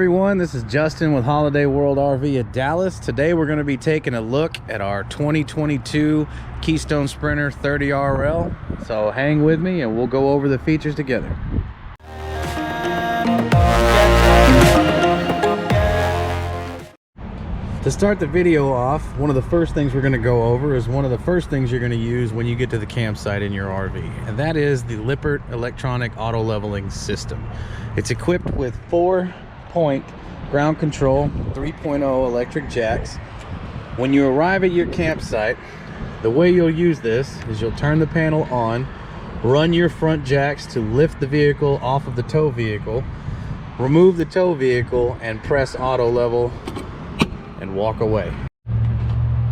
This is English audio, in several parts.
everyone, this is Justin with Holiday World RV at Dallas. Today we're going to be taking a look at our 2022 Keystone Sprinter 30RL. So hang with me and we'll go over the features together. To start the video off, one of the first things we're going to go over is one of the first things you're going to use when you get to the campsite in your RV, and that is the Lippert electronic auto leveling system. It's equipped with 4-point ground control 3.0 electric jacks. When you arrive at your campsite, the way you'll use this is you'll turn the panel on, run your front jacks to lift the vehicle off of the tow vehicle, remove the tow vehicle and press auto level and walk away.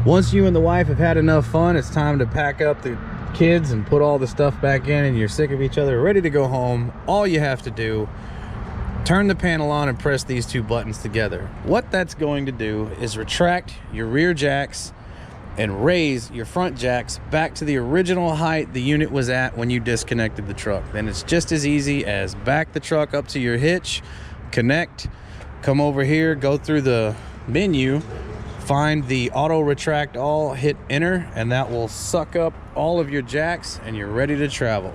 Once you and the wife have had enough fun, it's time to pack up the kids and put all the stuff back in, and you're sick of each other, ready to go home. All you have to do, turn the panel on and press these two buttons together. What that's going to do is retract your rear jacks and raise your front jacks back to the original height the unit was at when you disconnected the truck. Then it's just as easy as back the truck up to your hitch, connect, come over here, go through the menu, find the auto retract all, hit enter, and that will suck up all of your jacks and you're ready to travel.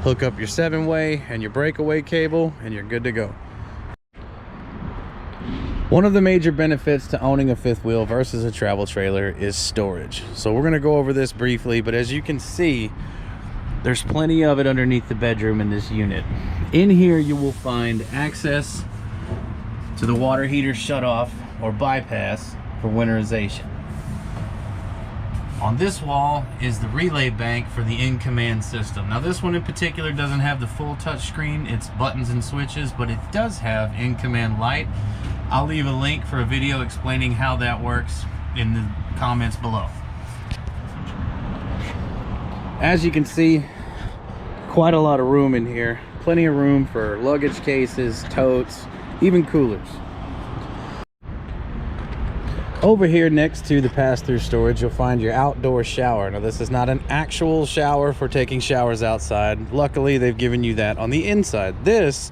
Hook up your 7-way and your breakaway cable and you're good to go. One of the major benefits to owning a fifth wheel versus a travel trailer is storage. So we're going to go over this briefly, but as you can see, there's plenty of it underneath the bedroom in this unit. In here you will find access to the water heater shutoff or bypass for winterization. On this wall is the relay bank for the in-command system. Now this one in particular doesn't have the full touch screen, it's buttons and switches, but it does have in-command light. I'll leave a link for a video explaining how that works in the comments below. As you can see, quite a lot of room in here. Plenty of room for luggage cases, totes, even coolers. Over here next to the pass-through storage, you'll find your outdoor shower. Now this is not an actual shower for taking showers outside. Luckily, they've given you that on the inside. This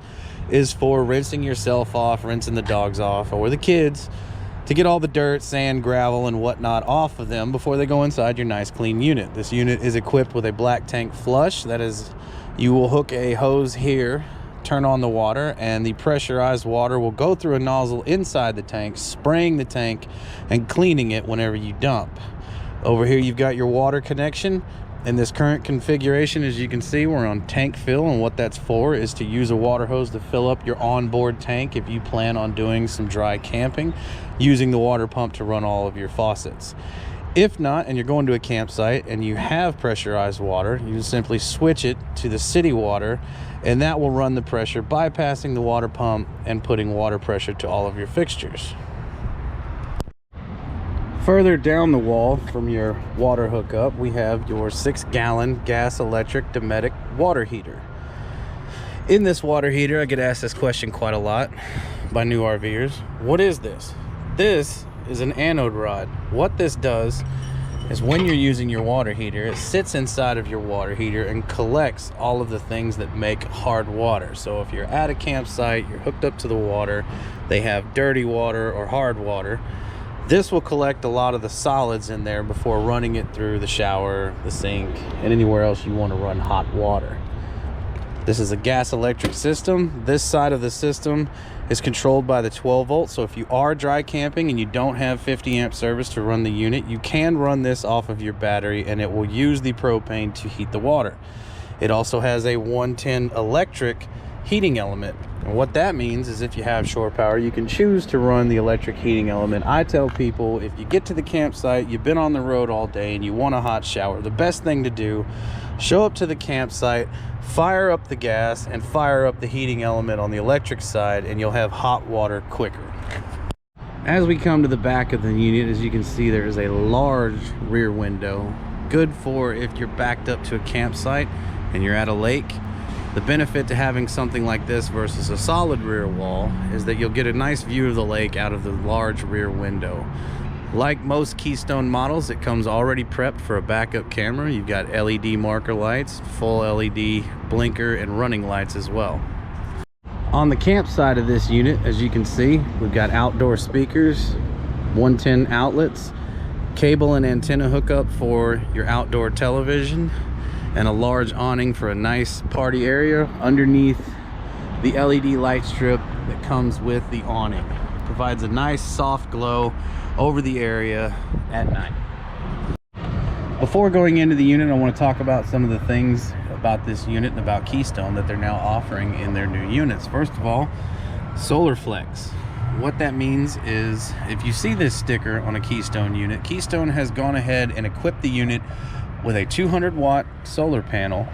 is for rinsing yourself off, rinsing the dogs off, or the kids, to get all the dirt, sand, gravel, and whatnot off of them before they go inside your nice clean unit. This unit is equipped with a black tank flush. That is, you will hook a hose here, turn on the water, and the pressurized water will go through a nozzle inside the tank, spraying the tank and cleaning it whenever you dump. Over here you've got your water connection. In this current configuration, as you can see, we're on tank fill, and what that's for is to use a water hose to fill up your onboard tank if you plan on doing some dry camping, using the water pump to run all of your faucets. If not, and you're going to a campsite and you have pressurized water, you simply switch it to the city water, and that will run the pressure, bypassing the water pump and putting water pressure to all of your fixtures. Further down the wall from your water hookup, we have your 6-gallon gas electric Dometic water heater. In this water heater, I get asked this question quite a lot by new RVers. What is this? This is an anode rod. What this does is when you're using your water heater, it sits inside of your water heater and collects all of the things that make hard water. So if you're at a campsite, you're hooked up to the water, they have dirty water or hard water, this will collect a lot of the solids in there before running it through the shower, the sink, and anywhere else you want to run hot water. This is a gas electric system. This side of the system is controlled by the 12 volt. So if you are dry camping and you don't have 50 amp service to run the unit, you can run this off of your battery and it will use the propane to heat the water. It also has a 110 electric heating element. And what that means is if you have shore power, you can choose to run the electric heating element. I tell people, if you get to the campsite, you've been on the road all day and you want a hot shower, the best thing to do, show up to the campsite, fire up the gas and fire up the heating element on the electric side, and you'll have hot water quicker. As we come to the back of the unit, as you can see, there is a large rear window, good for if you're backed up to a campsite and you're at a lake. The benefit to having something like this versus a solid rear wall is that you'll get a nice view of the lake out of the large rear window. Like most Keystone models, it comes already prepped for a backup camera. You've got LED marker lights, full LED blinker, and running lights as well. On the camp side of this unit, as you can see, we've got outdoor speakers, 110 outlets, cable and antenna hookup for your outdoor television, and a large awning for a nice party area underneath the LED light strip that comes with the awning. Provides a nice soft glow over the area at night. Before going into the unit, I want to talk about some of the things about this unit and about Keystone that they're now offering in their new units. First of all, Solar Flex. What that means is, if you see this sticker on a Keystone unit, Keystone has gone ahead and equipped the unit with a 200-watt solar panel.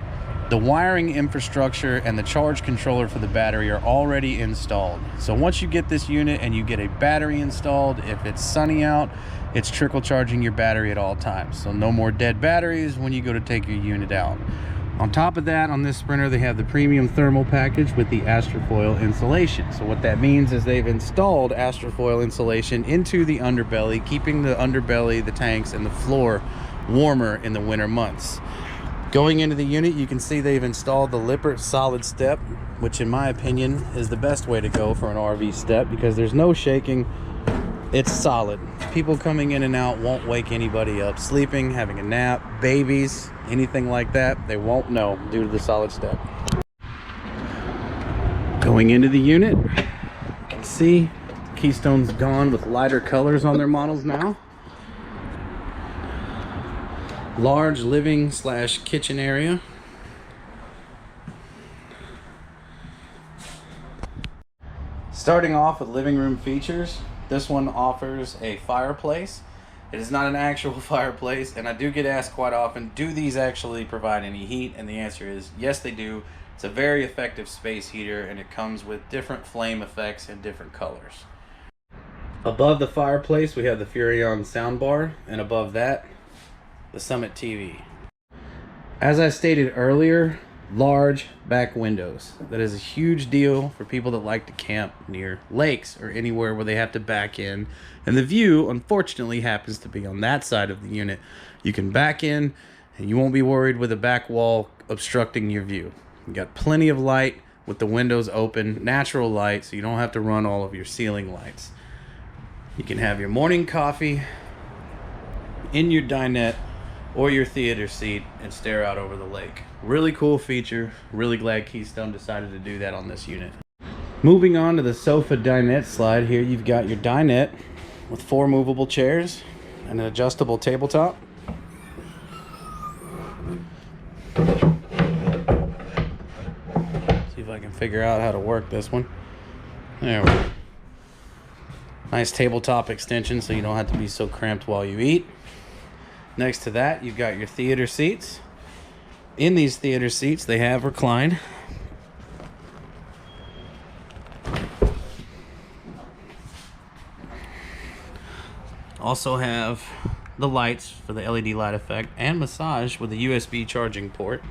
The wiring infrastructure and the charge controller for the battery are already installed. So once you get this unit and you get a battery installed, if it's sunny out, it's trickle charging your battery at all times. So no more dead batteries when you go to take your unit out. On top of that, on this Sprinter, they have the premium thermal package with the Astrofoil insulation. So what that means is they've installed Astrofoil insulation into the underbelly, keeping the underbelly, the tanks, and the floor warmer in the winter months. Going into the unit, you can see they've installed the Lippert solid step, which in my opinion is the best way to go for an RV step because there's no shaking. It's solid. People coming in and out won't wake anybody up. Sleeping, having a nap, babies, anything like that, they won't know due to the solid step. Going into the unit, you can see Keystone's gone with lighter colors on their models now. Large living / kitchen area. Starting off with living room features, this one offers a fireplace. It is not an actual fireplace, and I do get asked quite often, do these actually provide any heat? And the answer is yes, they do. It's a very effective space heater, and it comes with different flame effects in different colors. Above the fireplace, we have the Furrion soundbar, and above that, the Summit TV. As I stated earlier, large back windows. That is a huge deal for people that like to camp near lakes or anywhere where they have to back in. And the view, unfortunately, happens to be on that side of the unit. You can back in and you won't be worried with a back wall obstructing your view. You got plenty of light with the windows open, natural light, so you don't have to run all of your ceiling lights. You can have your morning coffee in your dinette or your theater seat and stare out over the lake. Really cool feature. Really glad Keystone decided to do that on this unit. Moving on to the sofa dinette slide, here you've got your dinette with 4 movable chairs and an adjustable tabletop. See if I can figure out how to work this one. There we go. Nice tabletop extension so you don't have to be so cramped while you eat. Next to that, you've got your theater seats. In these theater seats, they have recline. Also have the lights for the LED light effect and massage with a USB charging port.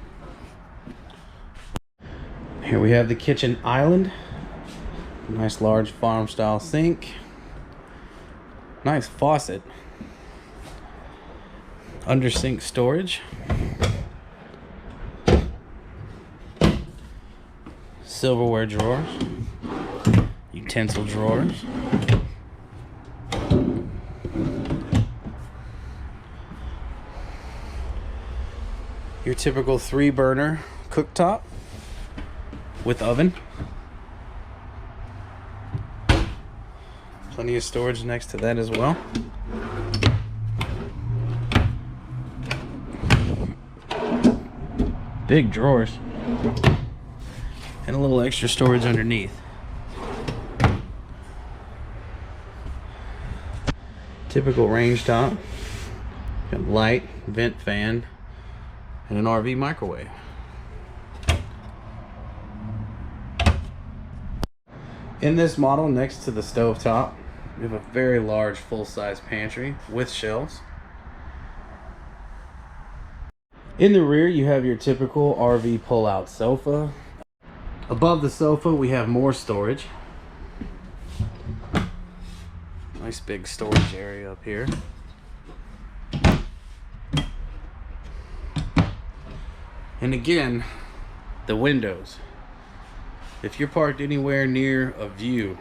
Here we have the kitchen island. Nice large farm style sink. Nice faucet. Under sink storage. Silverware drawers. Utensil drawers. Your typical 3-burner cooktop with oven. Plenty of storage next to that as well. Big drawers. And a little extra storage underneath. Typical range top. Got light, vent fan, and an RV microwave. In this model, next to the stovetop, we have a very large full-size pantry with shelves. In the rear, you have your typical RV pull-out sofa. Above the sofa, we have more storage. Nice big storage area up here. And again, the windows. If you're parked anywhere near a view,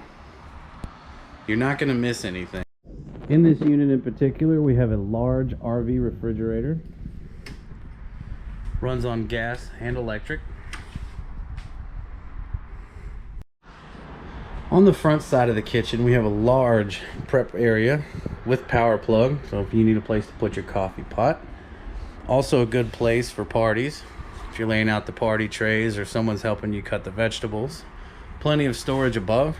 you're not going to miss anything. In this unit in particular, we have a large RV refrigerator. Runs on gas and electric. On the front side of the kitchen, we have a large prep area with power plug, so if you need a place to put your coffee pot. Also a good place for parties, if you're laying out the party trays or someone's helping you cut the vegetables. Plenty of storage above.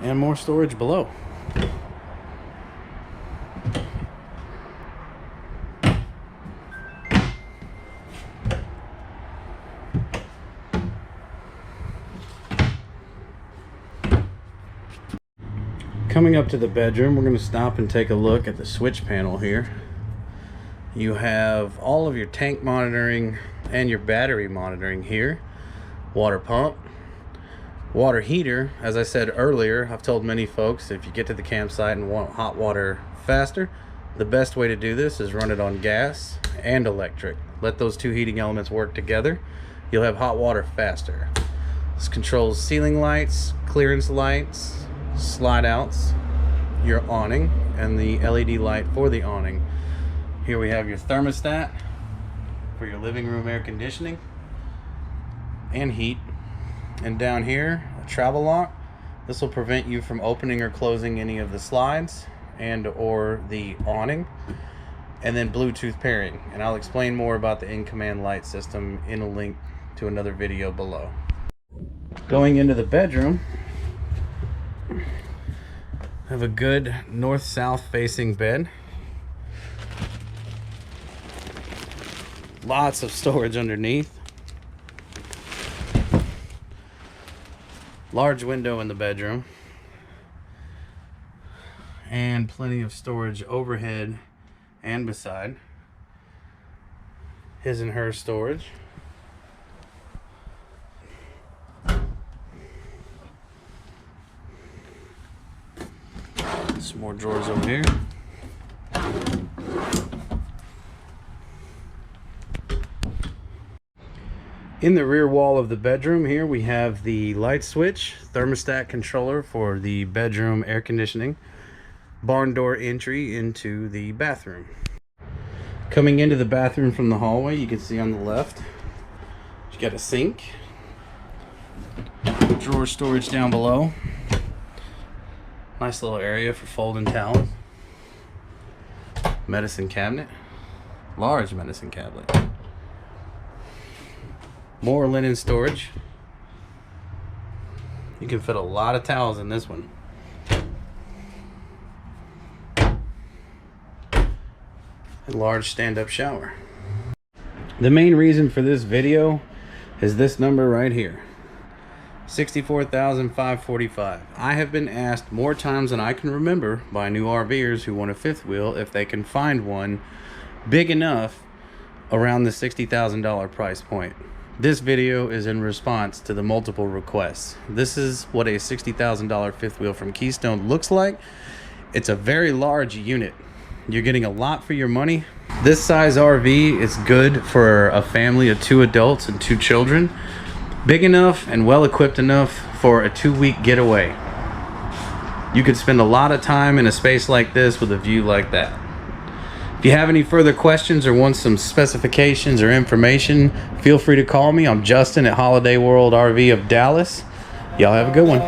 And more storage below. Coming up to the bedroom, we're going to stop and take a look at the switch panel here. You have all of your tank monitoring and your battery monitoring here. Water pump. Water heater. As I said earlier, I've told many folks, if you get to the campsite and want hot water faster, the best way to do this is run it on gas and electric. Let those two heating elements work together. You'll have hot water faster. This controls ceiling lights, clearance lights, slide outs, your awning, and the LED light for the awning. Here we have your thermostat for your living room air conditioning and heat. And down here, a travel lock. This will prevent you from opening or closing any of the slides and or the awning. And then Bluetooth pairing. And I'll explain more about the in-command light system in a link to another video below. Going into the bedroom, I have a good north-south facing bed. Lots of storage underneath. Large window in the bedroom. And plenty of storage overhead and beside. His and her storage. Some more drawers over here. In the rear wall of the bedroom here, we have the light switch, thermostat controller for the bedroom air conditioning, barn door entry into the bathroom. Coming into the bathroom from the hallway, you can see on the left, you got a sink, drawer storage down below, nice little area for folding towels, medicine cabinet, large medicine cabinet. More linen storage. You can fit a lot of towels in this one. A large stand-up shower. The main reason for this video is this number right here. $64,545. I have been asked more times than I can remember by new RVers who want a fifth wheel if they can find one big enough around the $60,000 price point. This video is in response to the multiple requests. This is what a $60,000 fifth wheel from Keystone looks like. It's a very large unit. You're getting a lot for your money. This size RV is good for a family of 2 adults and 2 children. Big enough and well equipped enough for a 2-week getaway. You could spend a lot of time in a space like this with a view like that. If you have any further questions or want some specifications or information, feel free to call me. I'm Justin at Holiday World RV of Dallas. Y'all have a good one.